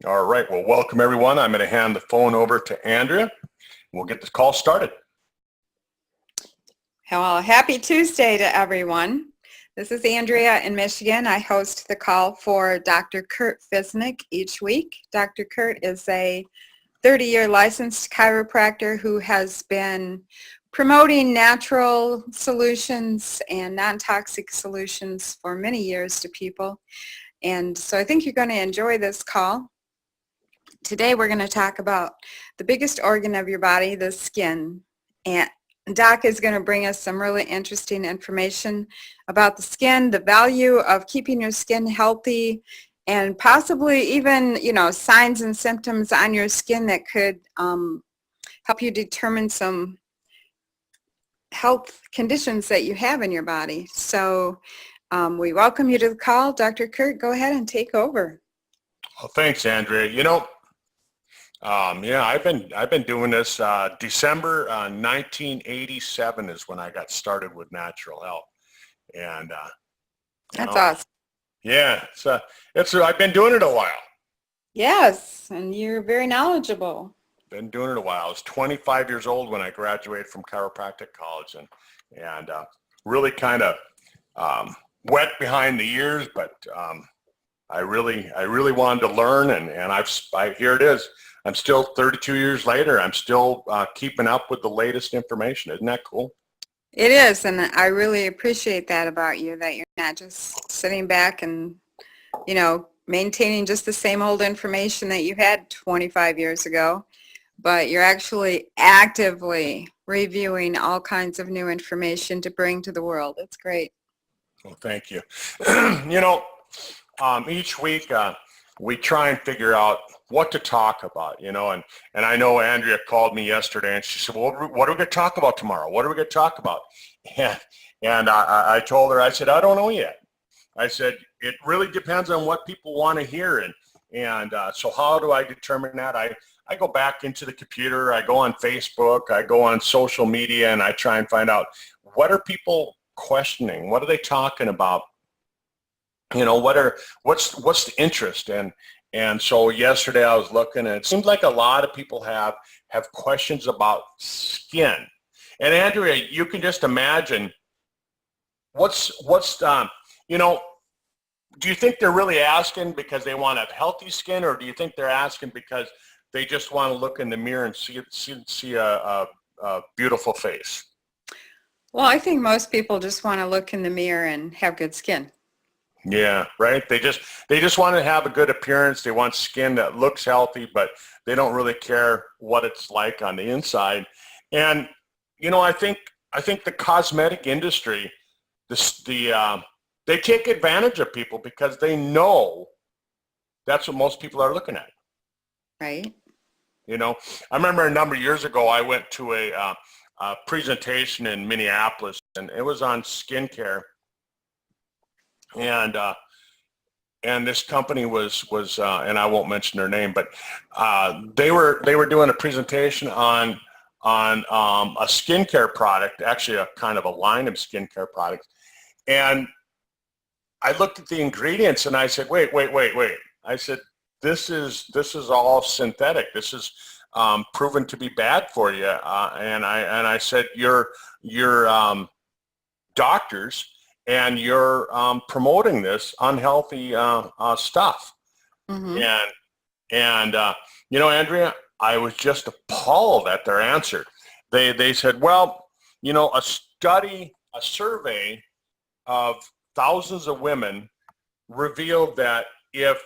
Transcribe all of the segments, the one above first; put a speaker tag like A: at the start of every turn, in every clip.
A: All right. Well, welcome everyone. I'm going to hand the phone over to Andrea. We'll get this call started.
B: Well, happy Tuesday to everyone. This is Andrea in Michigan. I host the call for Dr. Kurt Fisnick each week. Dr. Kurt is a 30-year licensed chiropractor who has been promoting natural solutions and non-toxic solutions for many years to people. And so I think you're going to enjoy this call. Today we're going to talk about the biggest organ of your body, the skin. And Doc is going to bring us some really interesting information about the skin, the value of keeping your skin healthy, and possibly even, signs and symptoms on your skin that could help you determine some health conditions that you have in your body. So we welcome you to the call. Dr. Kurt, go ahead and take over.
A: Well, thanks, Andrea. I've been doing this. December 1987 is when I got started with natural health, and
B: that's awesome.
A: Yeah, I've been doing it a while.
B: Yes, and you're very knowledgeable.
A: Been doing it a while. I was 25 years old when I graduated from chiropractic college, and really kind of wet behind the ears, but I really wanted to learn, and here it is. I'm still 32 years later. I'm still keeping up with the latest information. Isn't that cool?
B: It is, and I really appreciate that about you, that you're not just sitting back and, maintaining just the same old information that you had 25 years ago, but you're actually actively reviewing all kinds of new information to bring to the world. It's great.
A: Well, thank you. Each week we try and figure out what to talk about, and I know Andrea called me yesterday and she said, well, what are we going to talk about tomorrow? What are we going to talk about? And I told her, I said, I don't know yet. I said, it really depends on what people want to hear. And so how do I determine that? I go back into the computer, I go on Facebook, I go on social media, and I try and find out, what are people questioning? What are they talking about? What's the interest? And so yesterday I was looking, and it seems like a lot of people have questions about skin. And Andrea, you can just imagine do you think they're really asking because they want to have healthy skin, or do you think they're asking because they just want to look in the mirror and see a beautiful face?
B: Well, I think most people just want to look in the mirror and have good skin.
A: Yeah, right. They just want to have a good appearance. They want skin that looks healthy, but they don't really care what it's like on the inside. And I think the cosmetic industry, they take advantage of people because they know that's what most people are looking at.
B: Right.
A: I remember a number of years ago I went to a presentation in Minneapolis, and it was on skincare. And this company was and I won't mention their name, but they were doing a presentation on a skincare product, actually a kind of a line of skincare products. And I looked at the ingredients and I said, wait. I said, this is all synthetic. This is proven to be bad for you. And I said, you're doctors, and you're promoting this unhealthy stuff. Mm-hmm. And Andrea, I was just appalled at their answer. They said, well, a survey of thousands of women revealed that if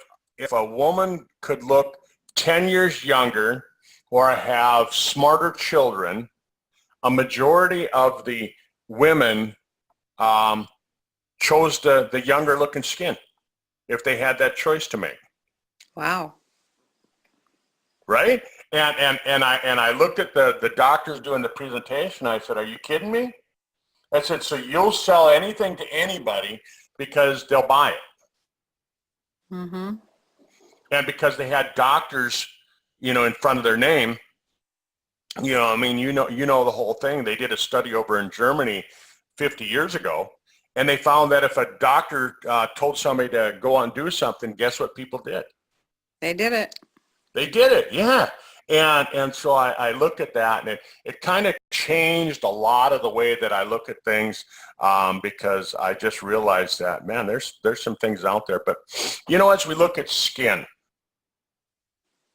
A: a woman could look 10 years younger or have smarter children, a majority of the women chose the younger looking skin if they had that choice to make.
B: Wow.
A: Right? And I looked at the doctors doing the presentation. I said, are you kidding me? I said, so you'll sell anything to anybody because they'll buy it. Mm-hmm. And because they had doctors, in front of their name, you know the whole thing. They did a study over in Germany 50 years ago, and they found that if a doctor told somebody to go out and do something, guess what people did?
B: They did it.
A: They did it, yeah. And so I looked at that, and it kind of changed a lot of the way that I look at things, because I just realized that, man, there's some things out there. But, as we look at skin,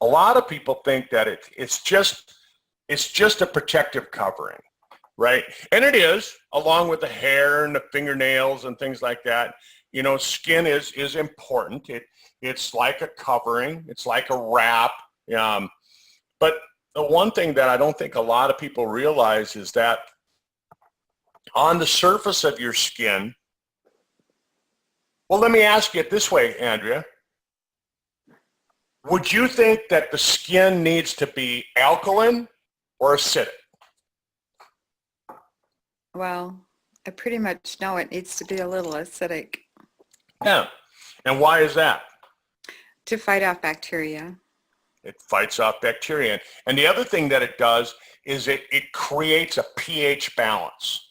A: a lot of people think that it's just a protective covering, right? And it is, along with the hair and the fingernails and things like that. Skin is important. It's like a covering. It's like a wrap. But the one thing that I don't think a lot of people realize is that on the surface of your skin, well, let me ask you it this way, Andrea. Would you think that the skin needs to be alkaline or acidic?
B: Well, I pretty much know it needs to be a little acidic.
A: Yeah. And why is that?
B: To fight off bacteria.
A: It fights off bacteria. And the other thing that it does is it creates a pH balance.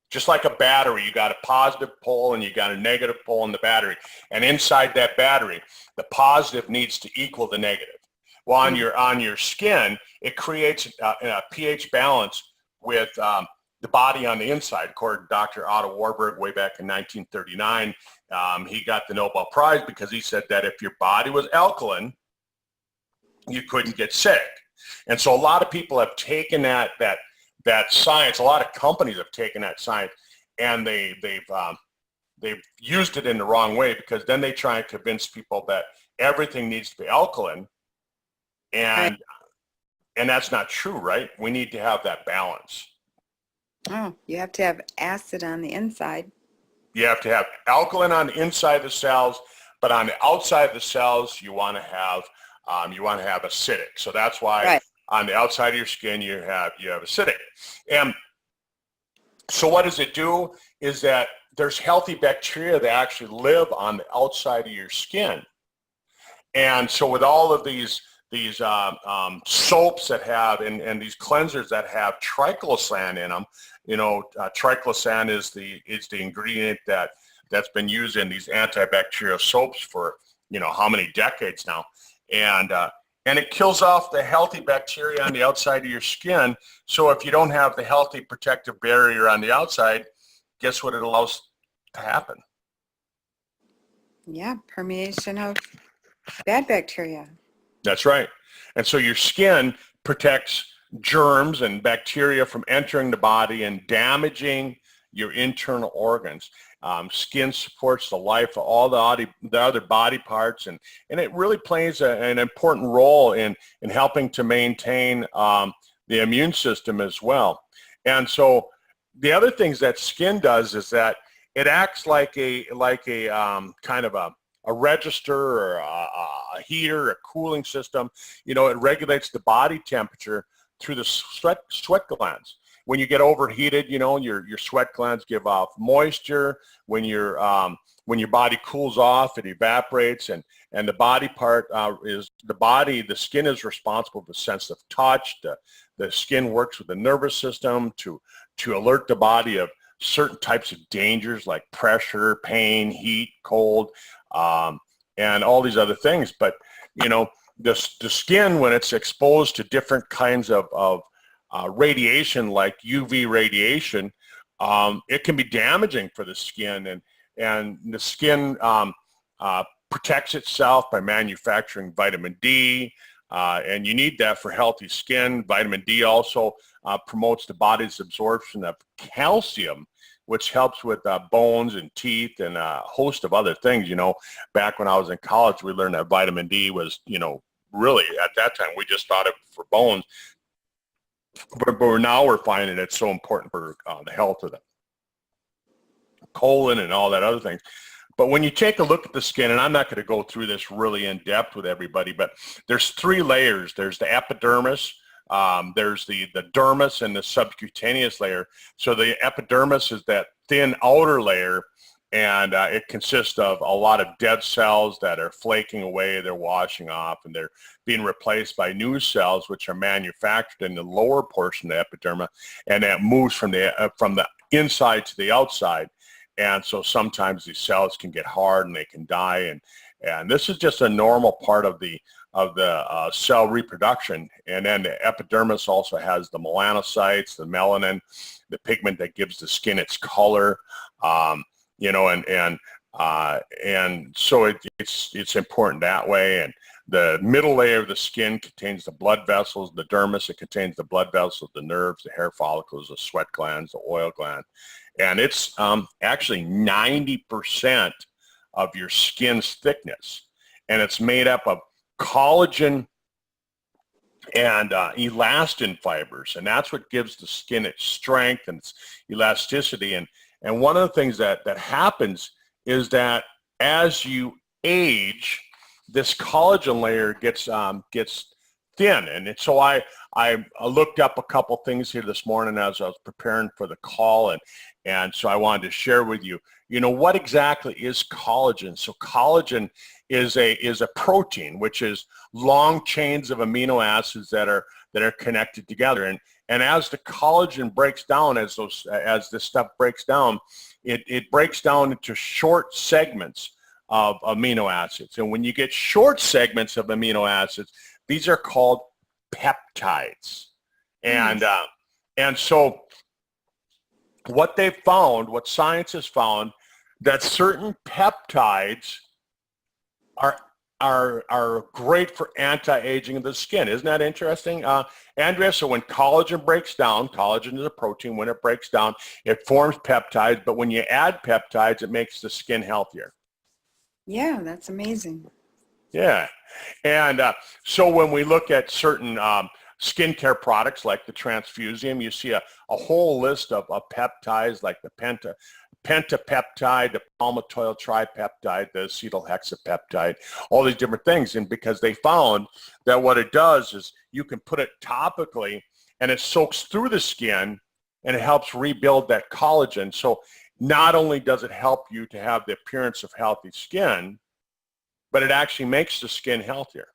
A: Just like a battery, you got a positive pole and you got a negative pole in the battery. And inside that battery, the positive needs to equal the negative. Well, on your skin, it creates a pH balance with the body on the inside. According to Dr. Otto Warburg, way back in 1939, he got the Nobel Prize because he said that if your body was alkaline, you couldn't get sick. And so a lot of people have taken that science, a lot of companies have taken that science, and they've used it in the wrong way, because then they try and convince people that everything needs to be alkaline, and that's not true, right? We need to have that balance.
B: Oh, you have to have acid on the inside.
A: You have to have alkaline on the inside of the cells, but on the outside of the cells, you want to have acidic. So that's why on the outside of your skin, you have acidic. And so what does it do is that there's healthy bacteria that actually live on the outside of your skin. And so with all of these soaps that have, and these cleansers that have triclosan in them, triclosan is the ingredient that's been used in these antibacterial soaps for, how many decades now. And it kills off the healthy bacteria on the outside of your skin. So if you don't have the healthy protective barrier on the outside, guess what it allows to happen?
B: Yeah, permeation of bad bacteria.
A: That's right. And so your skin protects germs and bacteria from entering the body and damaging your internal organs. Skin supports the life of all the other body parts, and it really plays an important role in helping to maintain the immune system as well. And so the other things that skin does is that it acts like a kind of a register or a heater, a cooling system. It regulates the body temperature through the sweat glands. When you get overheated, your sweat glands give off moisture. When your body cools off, it evaporates, and the body part the skin is responsible for the sense of touch. The skin works with the nervous system to alert the body of certain types of dangers like pressure, pain, heat, cold, and all these other things. But, the skin, when it's exposed to different kinds of radiation, like UV radiation, it can be damaging for the skin, and the skin protects itself by manufacturing vitamin D, and you need that for healthy skin. Vitamin D also promotes the body's absorption of calcium, which helps with bones and teeth and a host of other things. Back when I was in college, we learned that vitamin D was, really at that time, we just thought it for bones. But now we're finding it's so important for the health of the colon and all that other things. But when you take a look at the skin, and I'm not going to go through this really in depth with everybody, but there's 3 layers. There's the epidermis, there's the dermis, and the subcutaneous layer. So the epidermis is that thin outer layer, and it consists of a lot of dead cells that are flaking away, they're washing off, and they're being replaced by new cells, which are manufactured in the lower portion of the epidermis, and that moves from the inside to the outside. And so sometimes these cells can get hard and they can die, And this is just a normal part of the cell reproduction. And then the epidermis also has the melanocytes, the melanin, the pigment that gives the skin its color. You know, and so it's important that way. And the middle layer of the skin contains the blood vessels. The dermis, it contains the blood vessels, the nerves, the hair follicles, the sweat glands, the oil gland. And it's actually 90% of your skin's thickness. And it's made up of collagen and elastin fibers. And that's what gives the skin its strength and its elasticity. And one of the things that happens is that as you age, this collagen layer gets thin. And so I looked up a couple things here this morning as I was preparing for the call, and so I wanted to share with you, you know, what exactly is collagen. So collagen is a protein, which is long chains of amino acids that are connected together. And as the collagen breaks down, as this stuff breaks down, it breaks down into short segments of amino acids. And when you get short segments of amino acids, these are called peptides. And so what they found, what science has found, that certain peptides are great for anti-aging of the skin. Isn't that interesting, Andrea? So when collagen breaks down, collagen is a protein. When it breaks down, it forms peptides. But when you add peptides, it makes the skin healthier.
B: Yeah, that's amazing.
A: Yeah. And so when we look at certain skincare products like the Transfusium, you see a whole list of peptides like the pentapeptide, the palmitoyl tripeptide, the acetohexapeptide, all these different things. And because they found that what it does is you can put it topically and it soaks through the skin and it helps rebuild that collagen. So not only does it help you to have the appearance of healthy skin, but it actually makes the skin healthier.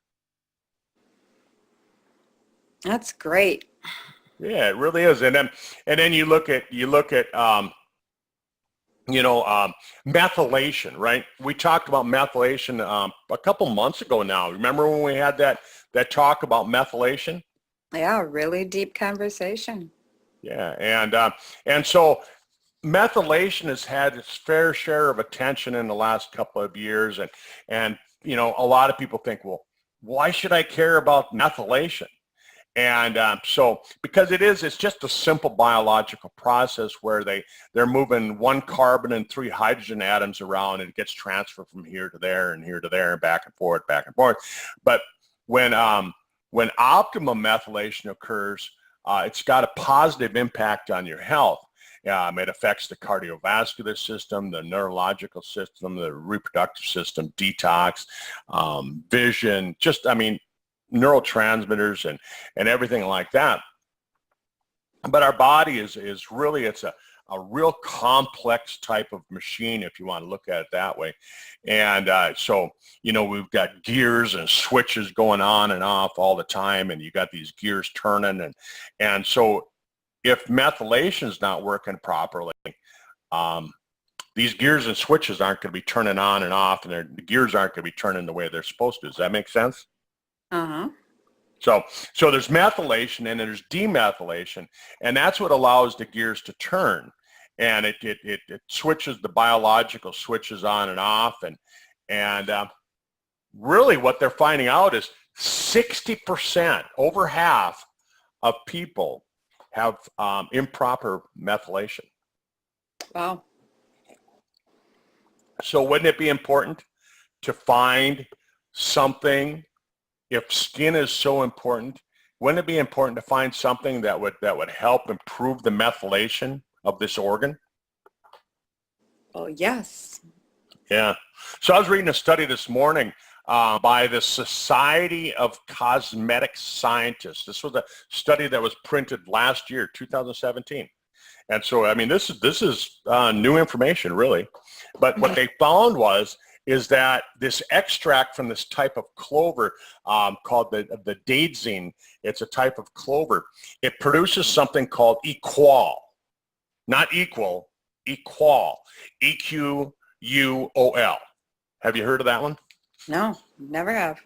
B: That's great.
A: Yeah, it really is. And then you look at methylation, right? We talked about methylation a couple months ago now. Remember when we had that talk about methylation?
B: Yeah, really deep conversation.
A: Yeah, and so methylation has had its fair share of attention in the last couple of years, and you know, a lot of people think, well, why should I care about methylation? And so because it's just a simple biological process where they're moving one carbon and 3 hydrogen atoms around, and it gets transferred from here to there and here to there and back and forth. But when optimum methylation occurs, it's got a positive impact on your health. It affects the cardiovascular system, the neurological system, the reproductive system, detox, vision, neurotransmitters and everything like that. But our body is really, it's a real complex type of machine, if you want to look at it that way. And so, you know, we've got gears and switches going on and off all the time, and you got these gears turning. And so if methylation is not working properly, these gears and switches aren't going to be turning on and off, and the gears aren't going to be turning the way they're supposed to. Does that make sense?
B: Uh-huh.
A: So there's methylation and there's demethylation, and that's what allows the gears to turn. And it switches the biological switches on and off. And really what they're finding out is 60%, over half of people have improper methylation.
B: Wow.
A: So wouldn't it be important to find something? If skin is so important, wouldn't it be important to find something that would help improve the methylation of this organ?
B: Oh, yes.
A: Yeah. So I was reading a study this morning by the Society of Cosmetic Scientists. This was a study that was printed last year, 2017. And so, I mean, this is new information, really. But what they found is that this extract from this type of clover called the daidzein, it's a type of clover, it produces something called equal, not equal, equal, E-Q-U-O-L. Have you heard of that one?
B: No, never have.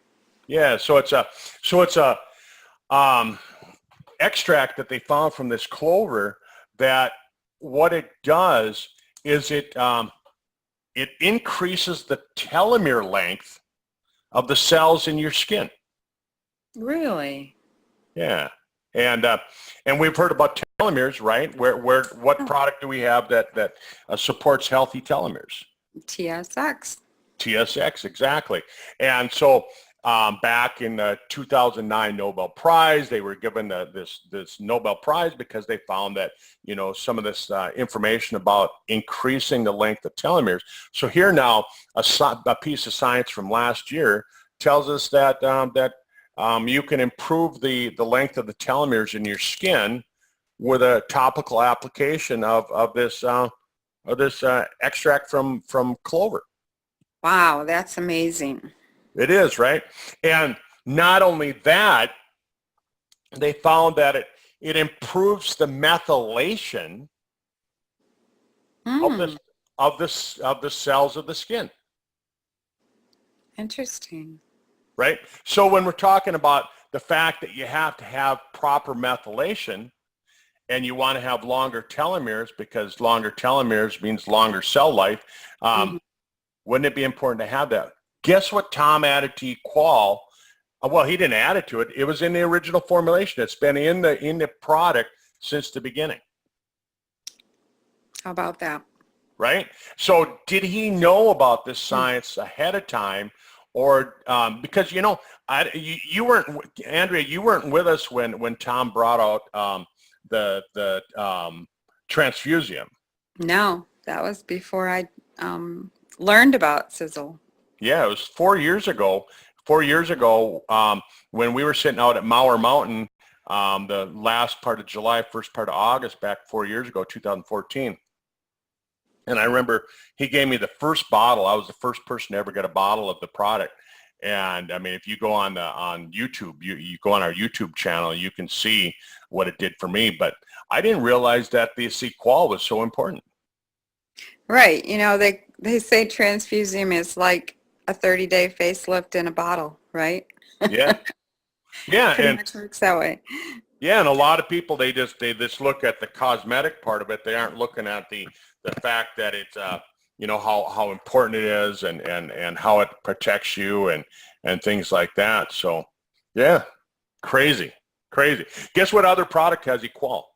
A: Yeah, so it's a extract that they found from this clover that what it does is it increases the telomere length of the cells in your skin.
B: Really?
A: Yeah, and we've heard about telomeres, right? What product do we have that supports healthy telomeres?
B: TSX.
A: TSX, exactly. And so back in the 2009 Nobel Prize, they were given this Nobel Prize because they found that, some of this information about increasing the length of telomeres. So here now, a piece of science from last year tells us that you can improve the length of the telomeres in your skin with a topical application of this extract from clover.
B: Wow, that's amazing.
A: It is, right? And not only that, they found that it improves the methylation of
B: Mm,
A: the cells of the skin,
B: interesting.
A: right? So when we're talking about the fact that you have to have proper methylation and you want to have longer telomeres because longer telomeres means longer cell life,
B: Mhm.
A: wouldn't it be important to have that? Guess what Tom added to Equal? Well, he didn't add it to it. It was in the original formulation. It's been in the product since the beginning.
B: How about that?
A: Right? So did he know about this
B: Mm.
A: science ahead of time? Or because, you weren't, Andrea, you weren't with us when Tom brought out the transfusium.
B: No, that was before I learned about Sizzle.
A: Yeah, it was 4 years ago. 4 years ago, when we were sitting out at Mauer Mountain, the last part of July, first part of August, back 4 years ago, 2014. And I remember he gave me the first bottle. I was the first person to ever get a bottle of the product. And I mean, if you go on YouTube, you go on our YouTube channel, you can see what it did for me. But I didn't realize that the Sequal was so important.
B: Right. They say transfusium is like a 30-day facelift in a bottle, right?
A: Yeah, yeah,
B: Pretty much works that way.
A: yeah, and a lot of people they just look at the cosmetic part of it. They aren't looking at the fact that it's how important it is and how it protects you and things like that. So yeah, crazy. Guess what other product has Equal?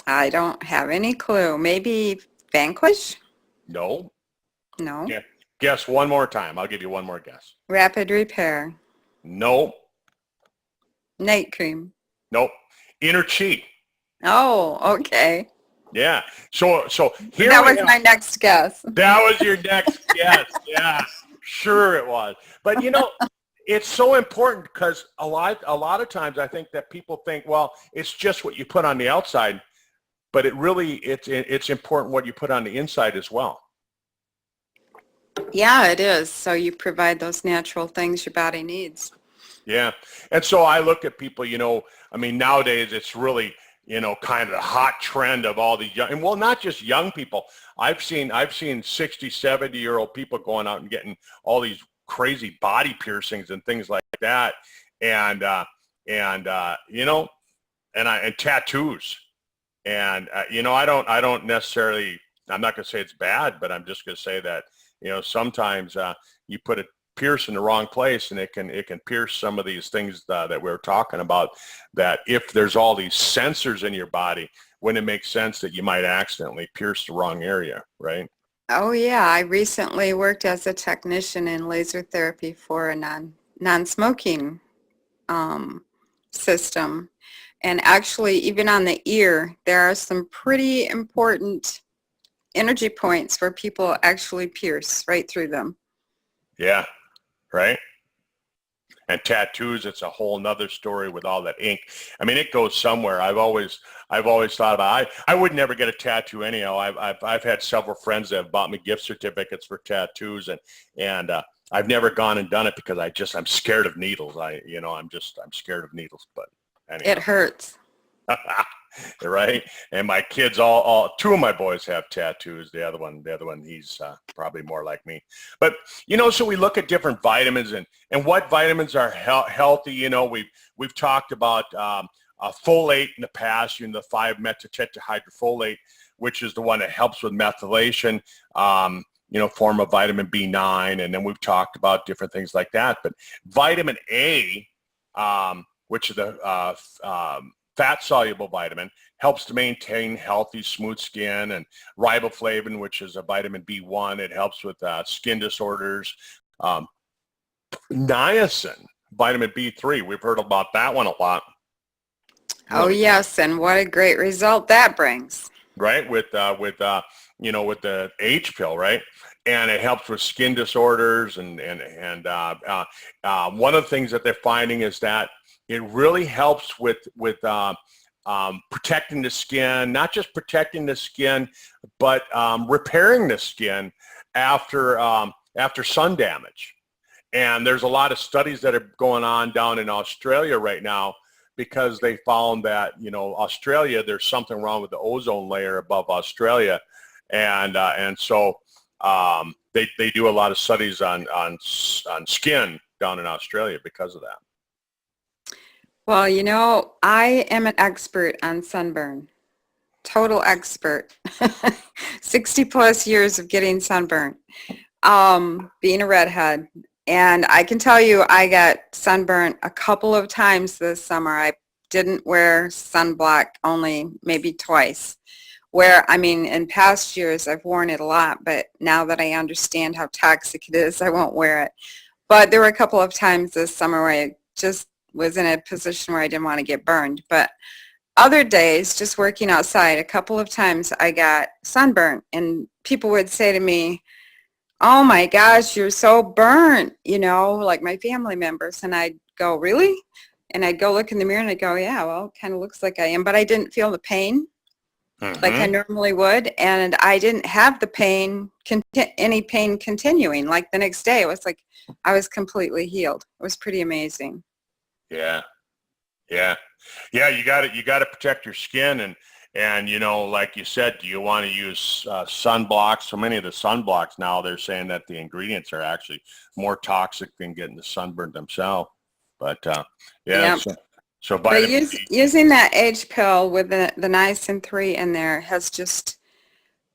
B: I don't have any clue. Maybe Vanquish?
A: No.
B: No.
A: Yeah. Guess one more time. I'll give you one more guess.
B: Rapid Repair?
A: No.
B: Night Cream?
A: Nope. Inner Chi.
B: Oh, okay.
A: Yeah. So here
B: That
A: we
B: was
A: have.
B: my next guess.
A: That was your next guess. Yeah, sure it was. But it's so important because a lot of times I think that people think, well, it's just what you put on the outside, but it's important what you put on the inside as well.
B: Yeah, it is. So you provide those natural things your body needs.
A: Yeah. And so I look at people, I mean, nowadays it's really, kind of the hot trend of all these young, and well, not just young people. I've seen 60, 70-year-old people going out and getting all these crazy body piercings and things like that. And tattoos. And, I don't necessarily, I'm not going to say it's bad, but I'm just going to say that, sometimes you put a pierce in the wrong place and it can pierce some of these things that we were talking about, that if there's all these sensors in your body, wouldn't it make sense that you might accidentally pierce the wrong area, right?
B: Oh yeah, I recently worked as a technician in laser therapy for a non-smoking system. And actually, even on the ear, there are some pretty important energy points where people actually pierce right through them.
A: Yeah, right. And tattoos, it's a whole nother story with all that ink. I mean, it goes somewhere. I've always thought about I would never get a tattoo anyhow. I've had several friends that have bought me gift certificates for tattoos, and I've never gone and done it because I'm scared of needles. I'm scared of needles. But anyhow.
B: It hurts.
A: right? And my kids, all two of my boys have tattoos. The other one, he's probably more like me. But so we look at different vitamins and what vitamins are healthy. We've talked about folate in the past, the 5-methyltetrahydrofolate, which is the one that helps with methylation. Form of vitamin B9, and then we've talked about different things like that. But vitamin A, which is the fat-soluble vitamin, helps to maintain healthy, smooth skin, and riboflavin, which is a vitamin B1, it helps with skin disorders. Niacin, vitamin B3, we've heard about that one a lot.
B: Oh, yes, and what a great result that brings.
A: Right, with the H pill, right? And it helps with skin disorders, and one of the things that they're finding is that it really helps with protecting the skin, not just protecting the skin, but repairing the skin after sun damage. And there's a lot of studies that are going on down in Australia right now, because they found that Australia, there's something wrong with the ozone layer above Australia, and so they do a lot of studies on skin down in Australia because of that.
B: Well, I am an expert on sunburn, total expert. 60 plus years of getting sunburn, being a redhead. And I can tell you I got sunburnt a couple of times this summer. I didn't wear sunblock, only maybe twice. In past years I've worn it a lot, but now that I understand how toxic it is, I won't wear it. But there were a couple of times this summer where I just was in a position where I didn't want to get burned. But other days, just working outside, a couple of times I got sunburnt, and people would say to me, "Oh my gosh, you're so burnt," like my family members. And I'd go, "Really?" And I'd go look in the mirror and I'd go, "Yeah, well, it kind of looks like I am." But I didn't feel the pain like I normally would. And I didn't have the pain, any pain continuing. Like the next day, it was like I was completely healed. It was pretty amazing.
A: Yeah. You got to protect your skin, and like you said, do you want to use sunblocks? So many of the sunblocks now, they're saying that the ingredients are actually more toxic than getting the sunburn themselves. But
B: Yep.
A: So
B: but using that H pill with the niacin 3 in there has just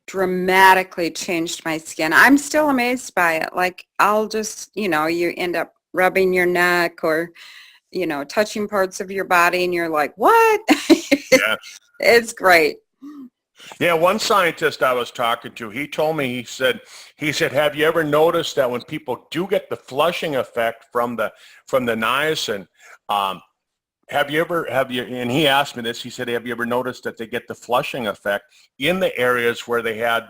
B: dramatically changed my skin. I'm still amazed by it. Like I'll just, you end up rubbing your neck or touching parts of your body, and you're like, what?
A: Yeah.
B: It's great.
A: Yeah, one scientist I was talking to, he told me, he said, have you ever noticed that when people do get the flushing effect from the niacin, and he asked me this, he said, have you ever noticed that they get the flushing effect in the areas where they had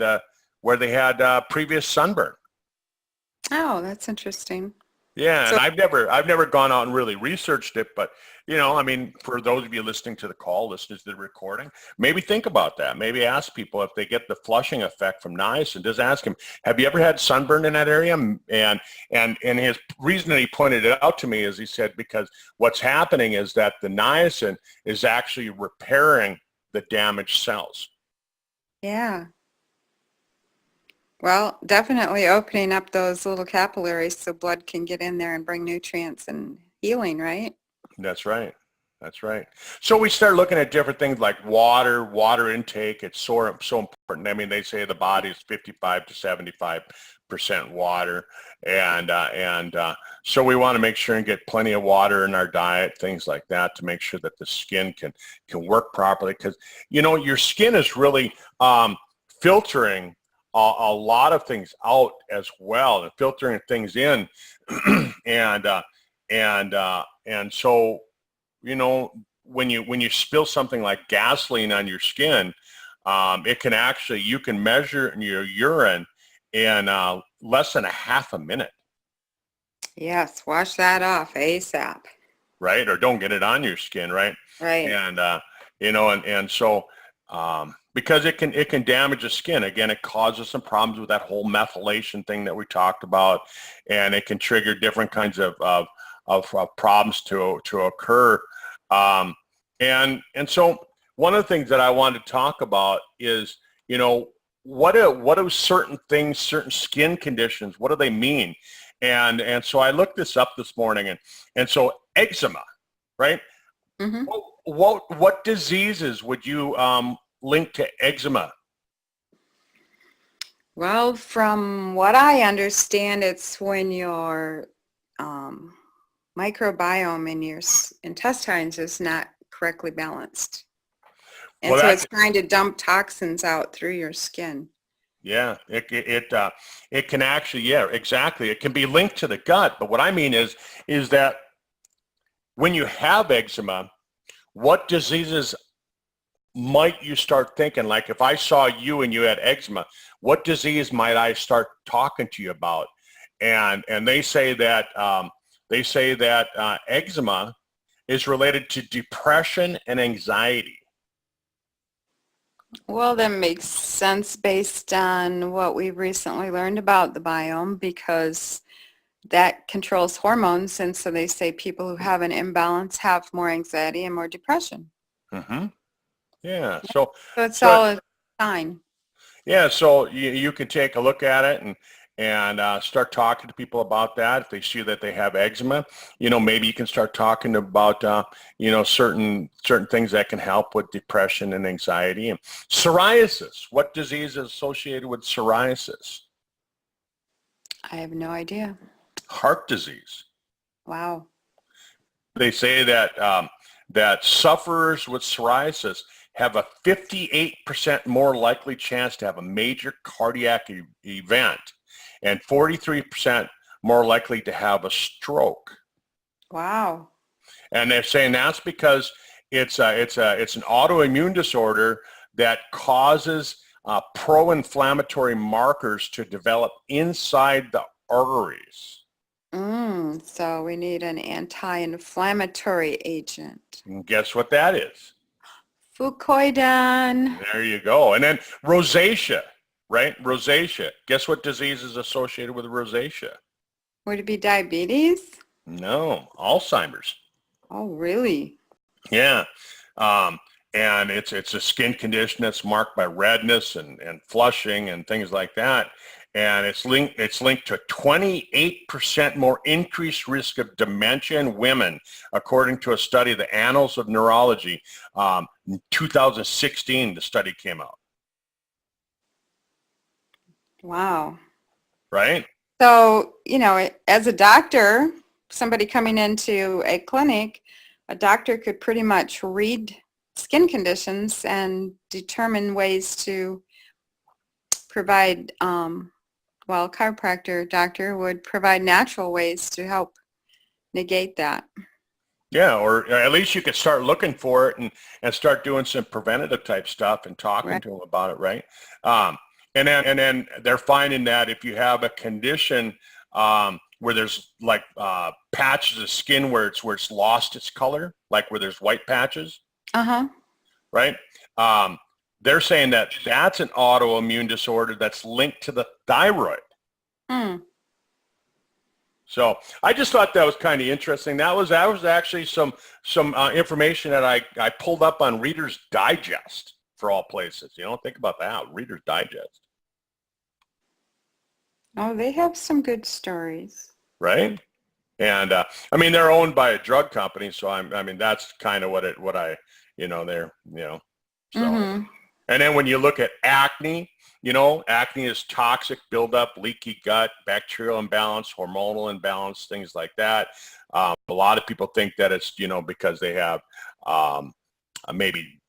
A: previous sunburn?
B: Oh, that's interesting.
A: Yeah, and I've never gone out and really researched it, but for those of you listening to the call, listening to the recording, maybe think about that. Maybe ask people if they get the flushing effect from niacin. Just ask them, have you ever had sunburn in that area? And his reason that he pointed it out to me is, he said, because what's happening is that the niacin is actually repairing the damaged cells.
B: Yeah. Well, definitely opening up those little capillaries so blood can get in there and bring nutrients and healing, right?
A: That's right. So we start looking at different things like water intake. It's so important. They say the body is 55 to 75% water. And so we want to make sure and get plenty of water in our diet, things like that, to make sure that the skin can work properly. Because, your skin is really filtering a lot of things out as well, and filtering things in. And so, when you spill something like gasoline on your skin, you can measure your urine in less than a half a minute.
B: Yes, wash that off ASAP.
A: Right, or don't get it on your skin, right?
B: Right.
A: And so because it can damage the skin. Again, it causes some problems with that whole methylation thing that we talked about, and it can trigger different kinds of problems to occur. And so one of the things that I wanted to talk about is, what do certain things, certain skin conditions, what do they mean? And so I looked this up this morning, and so eczema, right?
B: Mm-hmm.
A: What diseases would you link to eczema?
B: Well, from what I understand, it's when your microbiome in your intestines is not correctly balanced. And
A: Well,
B: so it's trying to dump toxins out through your skin.
A: yeah, it can actually, yeah, exactly. It can be linked to the gut, but what I mean is that when you have eczema, what diseases might you start thinking? Like if I saw you and you had eczema, what disease might I start talking to you about? And they say that eczema is related to depression and anxiety.
B: Well, that makes sense based on what we've recently learned about the biome, because that controls hormones. And so they say people who have an imbalance have more anxiety and more depression.
A: Mm-hmm. Yeah. So
B: it's all a sign.
A: Yeah, so you can take a look at it and start talking to people about that. If they see that they have eczema, maybe you can start talking about certain things that can help with depression and anxiety. And psoriasis. What disease is associated with psoriasis?
B: I have no idea.
A: Heart disease.
B: Wow.
A: They say that that sufferers with psoriasis have a 58% more likely chance to have a major cardiac event and 43% more likely to have a stroke.
B: Wow.
A: And they're saying that's because it's an autoimmune disorder that causes pro-inflammatory markers to develop inside the arteries.
B: So we need an anti-inflammatory agent.
A: And guess what that is?
B: Fucoidan.
A: There you go. And then rosacea, right? Rosacea. Guess what disease is associated with rosacea?
B: Would it be diabetes?
A: No, Alzheimer's.
B: Oh, really?
A: Yeah. And it's a skin condition that's marked by redness and flushing and things like that. And it's linked to 28% more increased risk of dementia in women, according to a study of the Annals of Neurology. In 2016, the study came out.
B: Wow.
A: Right?
B: So, as a doctor, somebody coming into a clinic, a doctor could pretty much read skin conditions and determine ways to provide, a chiropractor doctor would provide natural ways to help negate that.
A: Yeah, or at least you could start looking for it and start doing some preventative type stuff and talking to them about it, right? And then they're finding that if you have a condition where there's like patches of skin where it's lost its color, like where there's white patches, right? They're saying that that's an autoimmune disorder that's linked to the thyroid. So I just thought that was kind of interesting. That was actually some information that I pulled up on Reader's Digest, for all places. Think about that, Reader's Digest.
B: Oh, they have some good stories.
A: Right? And they're owned by a drug company, so that's kind of so. And then when you look at acne, acne is toxic buildup, leaky gut, bacterial imbalance, hormonal imbalance, things like that. A lot of people think that it's, because they have maybe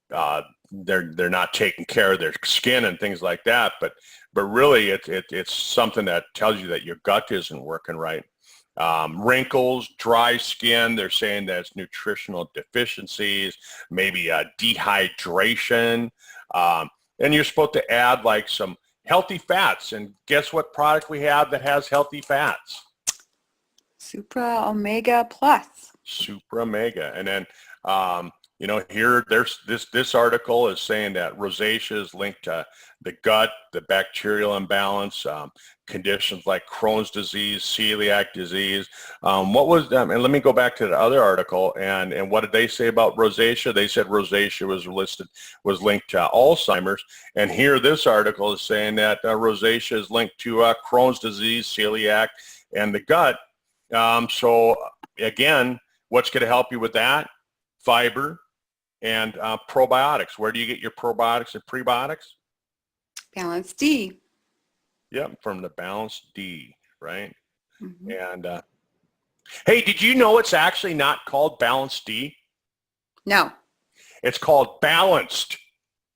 A: they're not taking care of their skin and things like that. But really, it's something that tells you that your gut isn't working right. Wrinkles, dry skin, they're saying that it's nutritional deficiencies, maybe dehydration. And you're supposed to add like some healthy fats. And guess what product we have that has healthy fats?
B: Supra Omega Plus.
A: Supra Omega. And then Here, there's this article is saying that rosacea is linked to the gut, the bacterial imbalance, conditions like Crohn's disease, celiac disease. And let me go back to the other article, and what did they say about rosacea? They said rosacea was linked to Alzheimer's, and here this article is saying that rosacea is linked to Crohn's disease, celiac, and the gut. So again, what's going to help you with that? Fiber and probiotics. Where do you get your probiotics and prebiotics?
B: Balance D.
A: Yep, from the Balance D, right?
B: Mm-hmm.
A: And hey, did you know it's actually not called Balance D?
B: No.
A: It's called Balanced,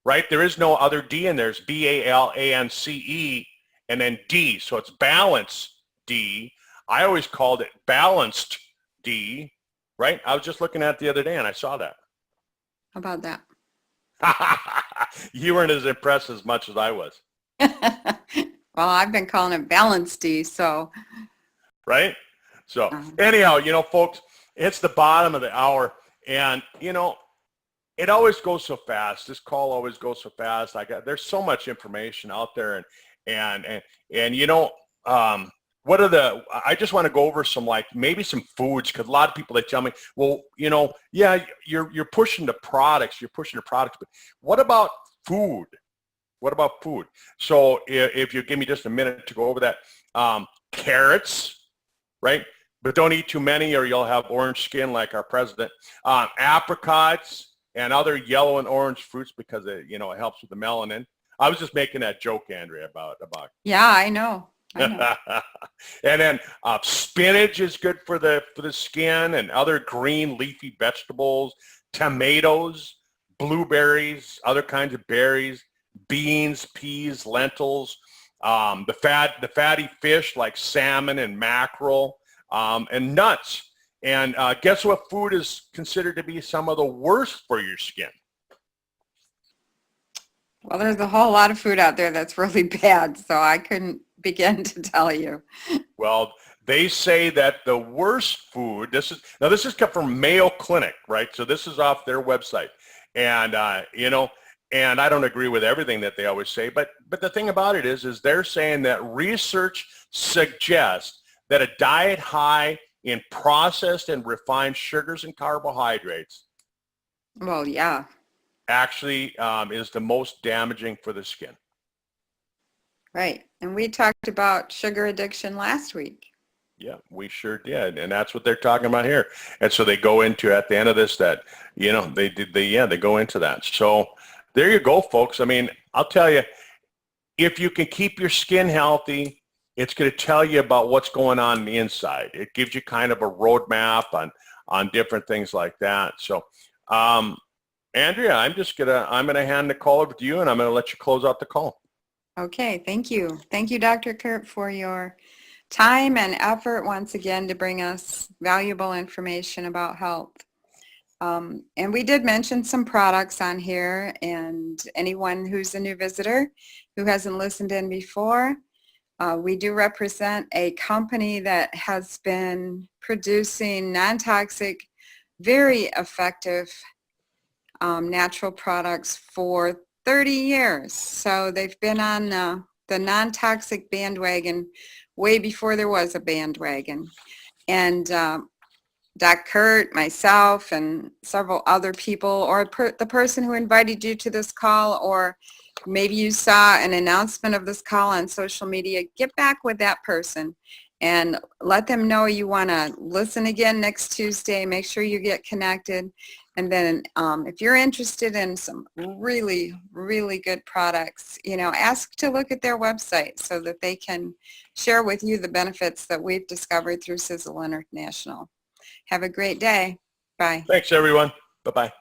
A: right? There is no other D in there. It's BALANCE and then D. So it's Balance D. I always called it Balanced D, right? I was just looking at it the other day and I saw that.
B: How about that?
A: You weren't as impressed as much as I was.
B: Well, I've been calling it Balance D, so.
A: Right? So anyhow, folks, it's the bottom of the hour, and, it always goes so fast. This call always goes so fast. There's so much information out there, and I just want to go over maybe some foods, because a lot of people, they tell me, well, yeah, you're pushing the products, but what about food? What about food? So if you give me just a minute to go over that, carrots, right? But don't eat too many or you'll have orange skin like our president. Apricots and other yellow and orange fruits, because it helps with the melanin. I was just making that joke, Andrea, about.
B: Yeah, I know.
A: And then spinach is good for the skin, and other green leafy vegetables, tomatoes, blueberries, other kinds of berries, beans, peas, lentils, the fatty fish like salmon and mackerel, and nuts. And guess what food is considered to be some of the worst for your skin?
B: Well, there's a whole lot of food out there that's really bad, so I couldn't begin to tell you.
A: Well, they say that the worst food, this is come from Mayo Clinic, right? So this is off their website. And, and I don't agree with everything that they always say, but the thing about it is they're saying that research suggests that a diet high in processed and refined sugars and carbohydrates,
B: well, yeah,
A: actually is the most damaging for the skin.
B: Right. And we talked about sugar addiction last week.
A: Yeah, we sure did. And that's what they're talking about here. And so they go into, at the end of this, that, they go into that. So there you go, folks. I mean, I'll tell you, if you can keep your skin healthy, it's going to tell you about what's going on the inside. It gives you kind of a roadmap on different things like that. So, Andrea, I'm going to hand the call over to you, and I'm going to let you close out the call.
B: Okay, thank you. Thank you, Dr. Kurt, for your time and effort once again to bring us valuable information about health. And we did mention some products on here, and anyone who's a new visitor who hasn't listened in before, we do represent a company that has been producing non-toxic, very effective natural products for 30 years. So they've been on the non-toxic bandwagon way before there was a bandwagon. And Doc Kurt, myself, and several other people, or the person who invited you to this call, or maybe you saw an announcement of this call on social media, get back with that person and let them know you want to listen again next Tuesday. Make sure you get connected. And then if you're interested in some really, really good products, ask to look at their website so that they can share with you the benefits that we've discovered through Sizzle International. Have a great day. Bye.
A: Thanks, everyone. Bye-bye.